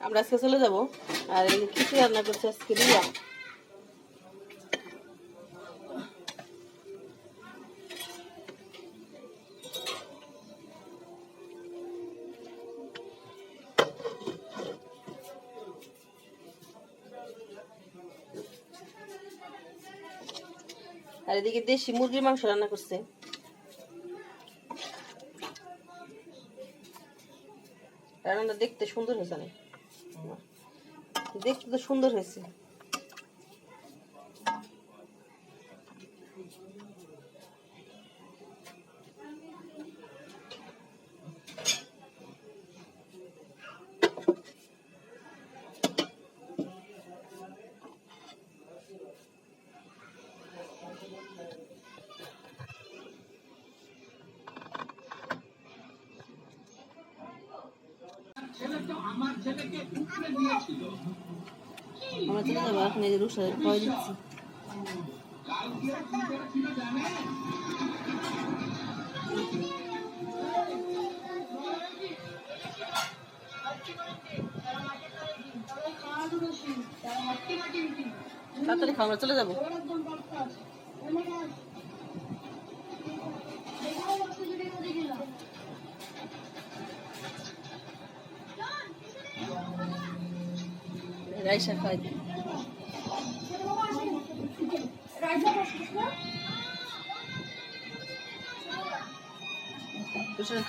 আমরা আজকে চলে যাব। আর এই খিচুড়ি রান্না করছে আজকে রিয়া। আর এদিকে দেশি মুরগির মাংস রান্না করছে। রান্নাটা দেখতে সুন্দর হয়েছে, না দেখতে তো সুন্দর হয়েছে। আমার চলে যাবো এখন, এই যে রুশাদের খাওয়াই দিচ্ছি। তাড়াতাড়ি খাও, আমরা চলে যাবো। রাইসা খাই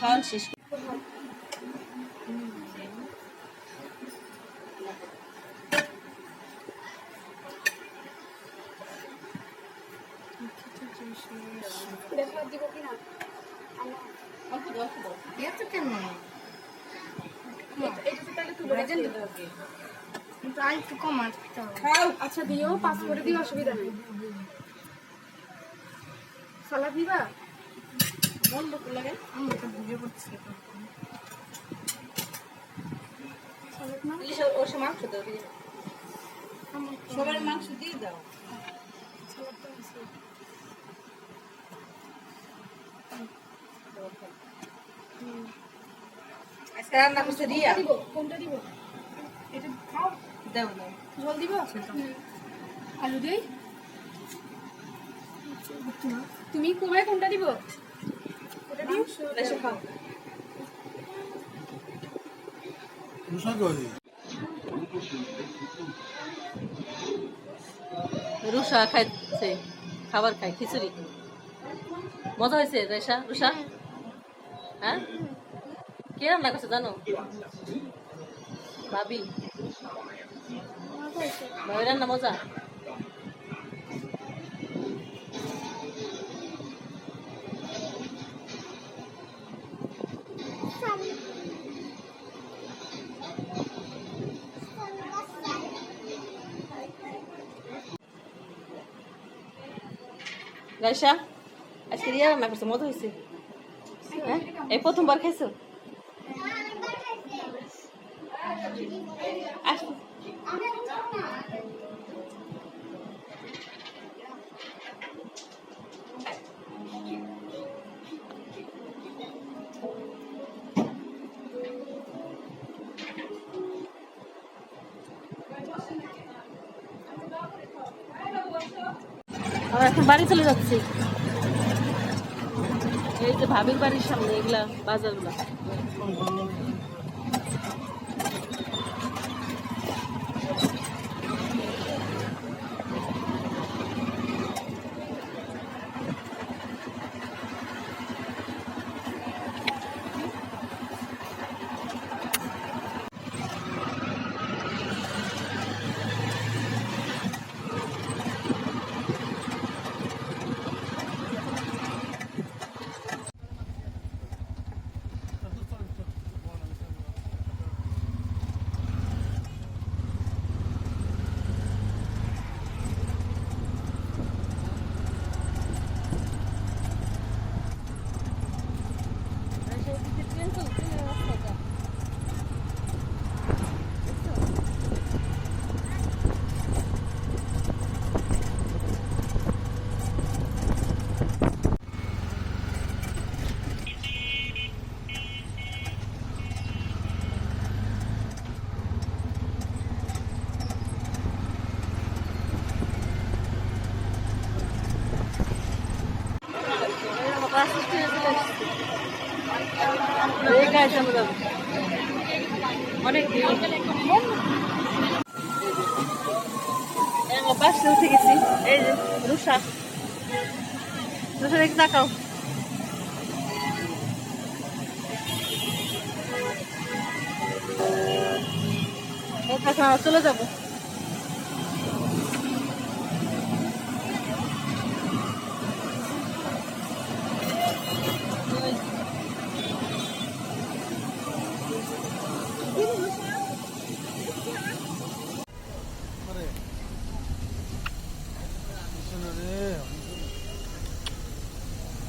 খাওয়ান শেষ। আচ্ছা দিও, পাসপোর্টে দিও, অসুবিধা নেই। সালাদ দিবা? বন্ধ লাগে আমি তো বুঝে পড়ছি। ওর মাংস দাও, সবার মাংস দিয়ে দাও। আজকে রান্না করছে রিয়া। কোনটা দিব? এটা খাও, দাও দাও। জল দিব? আলু দেই? তুমি কোথায় কোনটা দিব? ওটা দিও। রাইসা খাও। রুষা খাইছে, খাবার খায়, খিচুড়ি। মজা হয়েছে রাইসা? রুষা হ্যাঁ, কে রান্না করছে জানো? ভাবি। ভাবি রান্না মজা। রাইসা আজকে রিয়া রান্না করছে, মজা হয়েছে? হ্যাঁ, এই প্রথমবার খাইছো? আমরা এখন বাড়ি চলে যাচ্ছি। এই যে ভাবির বাড়ির সামনে এগুলা বাজারগুলা। বাস স্ট্যান্ডে চলে এসেছি। এই গাড়িতে আমরা যাবো। অনেক ভিড়। আমরা বাসে উঠে গেছি। এই যে রুষা, রুষা দেখে তাকাও। এখন আমরা চলে যাবো।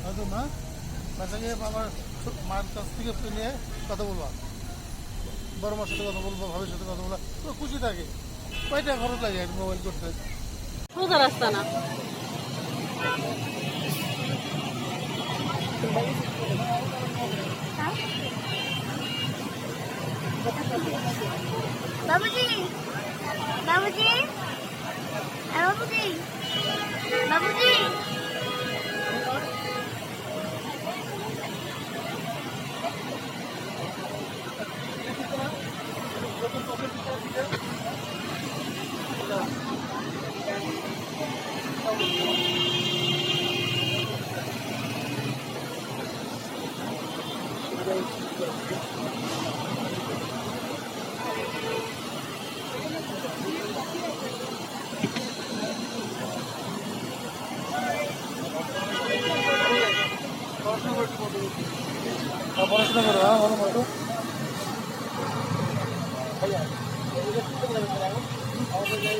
হয়তো মা বাচ্চাকে আমার মার কাছ থেকে পেলে কথা বলবা, বড় মার সাথে কথা বলবো, ভাবির সাথে কথা বলবা, তো খুশি থাকে। কয়টা খরচ লাগে মোবাইল করতে? সোজা রাস্তা না। বাবুজি, বাবুজি, বাবুজি, বাবুজি। পড়াশোনা করো, হ্যাঁ ভালো মতো। বাবুজি